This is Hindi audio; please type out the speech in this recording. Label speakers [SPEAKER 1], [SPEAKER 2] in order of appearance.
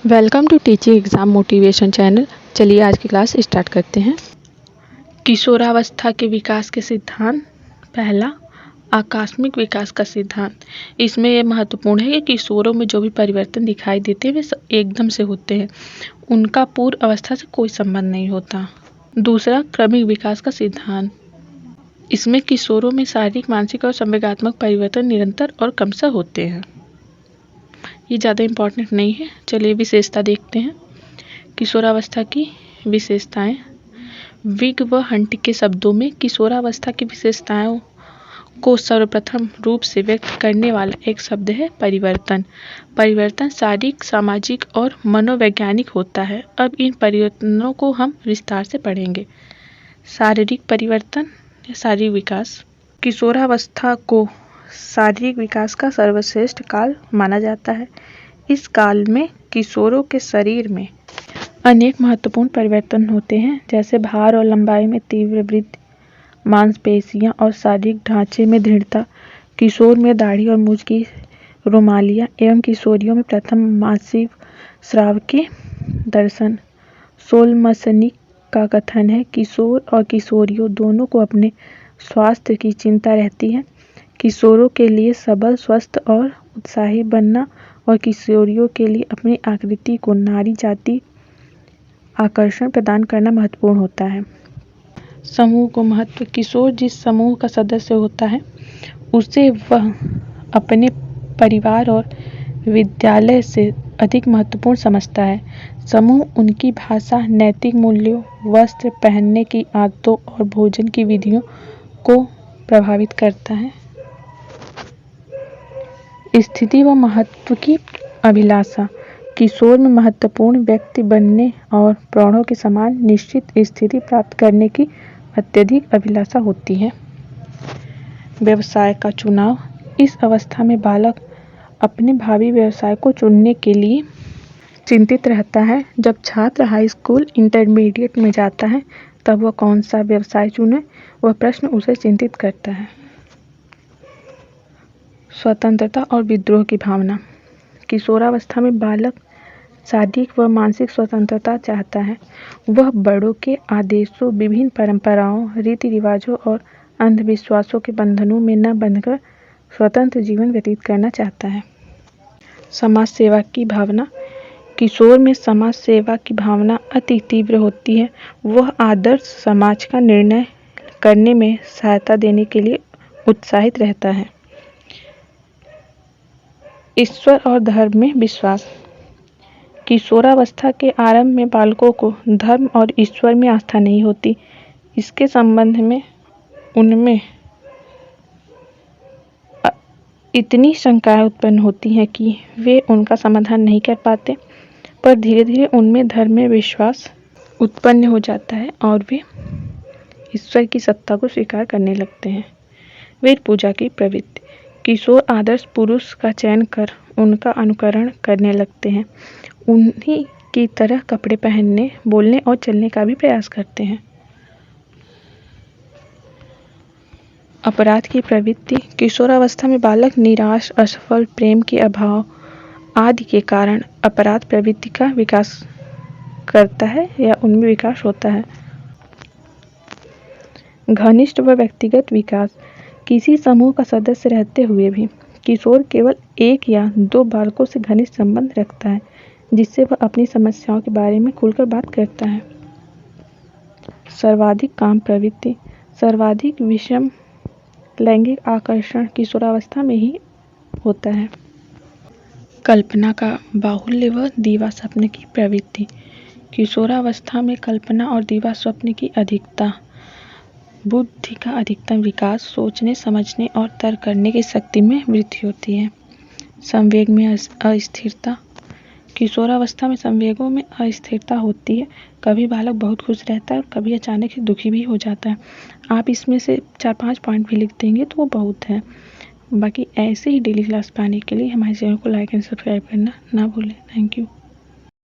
[SPEAKER 1] Welcome to teaching exam motivation channel. चलिए आज की क्लास स्टार्ट करते हैं। किशोरावस्था के विकास के सिद्धांत। पहला, आकस्मिक विकास का सिद्धांत। इसमें यह महत्वपूर्ण है कि किशोरों में जो भी परिवर्तन दिखाई देते हैं वे एकदम से होते हैं, उनका पूर्व अवस्था से कोई संबंध नहीं होता। दूसरा, क्रमिक विकास का सिद्धांत। इसमें किशोरों में शारीरिक, मानसिक और संवेगात्मक परिवर्तन निरंतर और क्रमशः होते हैं। ये ज़्यादा इम्पॉर्टेंट नहीं है। चलिए विशेषता देखते हैं। किशोरावस्था की विशेषताएं। विग व हंट के शब्दों में किशोरावस्था की विशेषताओं को सर्वप्रथम रूप से व्यक्त करने वाला एक शब्द है परिवर्तन। परिवर्तन शारीरिक, सामाजिक और मनोवैज्ञानिक होता है। अब इन परिवर्तनों को हम विस्तार से पढ़ेंगे। शारीरिक परिवर्तन या शारीरिक विकास। किशोरावस्था को शारीरिक विकास का सर्वश्रेष्ठ काल माना जाता है। इस काल में किशोरों के शरीर में अनेक महत्वपूर्ण परिवर्तन होते हैं, जैसे भार और लंबाई में तीव्र वृद्धि, मांसपेशियां और शारीरिक ढांचे में दृढ़ता, किशोर में दाढ़ी और मूंछ की रोमालियां एवं किशोरियों में प्रथम मासिक स्राव के दर्शन। सोलमसनिक का कथन है, किशोर और किशोरियों दोनों को अपने स्वास्थ्य की चिंता रहती है। किशोरों के लिए सबल, स्वस्थ और उत्साही बनना और किशोरियों के लिए अपनी आकृति को नारी जाति आकर्षण प्रदान करना महत्वपूर्ण होता है। समूह को महत्व। किशोर जिस समूह का सदस्य होता है उसे वह अपने परिवार और विद्यालय से अधिक महत्वपूर्ण समझता है। समूह उनकी भाषा, नैतिक मूल्यों, वस्त्र पहनने की आदतों और भोजन की विधियों को प्रभावित करता है। स्थिति व महत्व की अभिलाषा। किशोर में महत्वपूर्ण व्यक्ति बनने और प्राणों के समान निश्चित स्थिति प्राप्त करने की अत्यधिक अभिलाषा होती है। व्यवसाय का चुनाव। इस अवस्था में बालक अपने भावी व्यवसाय को चुनने के लिए चिंतित रहता है। जब छात्र हाई स्कूल, इंटरमीडिएट में जाता है तब वह कौन सा व्यवसाय चुने, वह प्रश्न उसे चिंतित करता है। स्वतंत्रता और विद्रोह की भावना। किशोरावस्था में बालक शारीरिक व मानसिक स्वतंत्रता चाहता है। वह बड़ों के आदेशों, विभिन्न परंपराओं, रीति रिवाजों और अंधविश्वासों के बंधनों में न बंधकर स्वतंत्र जीवन व्यतीत करना चाहता है। समाज सेवा की भावना। किशोर में समाज सेवा की भावना अति तीव्र होती है। वह आदर्श समाज का निर्णय करने में सहायता देने के लिए उत्साहित रहता है। ईश्वर और धर्म में विश्वास। किशोरावस्था के आरंभ में बालकों को धर्म और ईश्वर में आस्था नहीं होती। इसके संबंध में उनमें इतनी शंकाएं उत्पन्न होती हैं कि वे उनका समाधान नहीं कर पाते, पर धीरे धीरे उनमें धर्म में विश्वास उत्पन्न हो जाता है और वे ईश्वर की सत्ता को स्वीकार करने लगते हैं। वेद पूजा की प्रवृत्ति। किशोर आदर्श पुरुष का चयन कर उनका अनुकरण करने लगते हैं। उन्हीं की तरह कपड़े पहनने, बोलने और चलने का भी प्रयास करते हैं। अपराध की प्रवृत्ति। किशोरावस्था में बालक निराश, असफल, प्रेम के अभाव आदि के कारण अपराध प्रवृत्ति का विकास करता है या उनमें विकास होता है। घनिष्ठ व व्यक्तिगत विकास। किसी समूह का सदस्य रहते हुए भी किशोर केवल एक या दो बालकों से घनिष्ठ संबंध रखता है, जिससे वह अपनी समस्याओं के बारे में खुलकर बात करता है। सर्वाधिक काम प्रवृत्ति। सर्वाधिक विषम लैंगिक आकर्षण किशोरावस्था में ही होता है। कल्पना का बाहुल्य व दीवा स्वप्न की प्रवृत्ति। किशोरावस्था में कल्पना और दीवा स्वप्न की अधिकता। बुद्धि का अधिकतम विकास। सोचने, समझने और तर्क करने की शक्ति में वृद्धि होती है। संवेग में अस्थिरता। किशोरावस्था में संवेगों में अस्थिरता होती है। कभी बालक बहुत खुश रहता है और कभी अचानक ही दुखी भी हो जाता है। आप इसमें से 4-5 पॉइंट भी लिख देंगे तो वो बहुत है। बाकी ऐसे ही डेली क्लास पाने के लिए हमारे चैनल को लाइक एंड सब्सक्राइब करना ना भूलें। Thank you.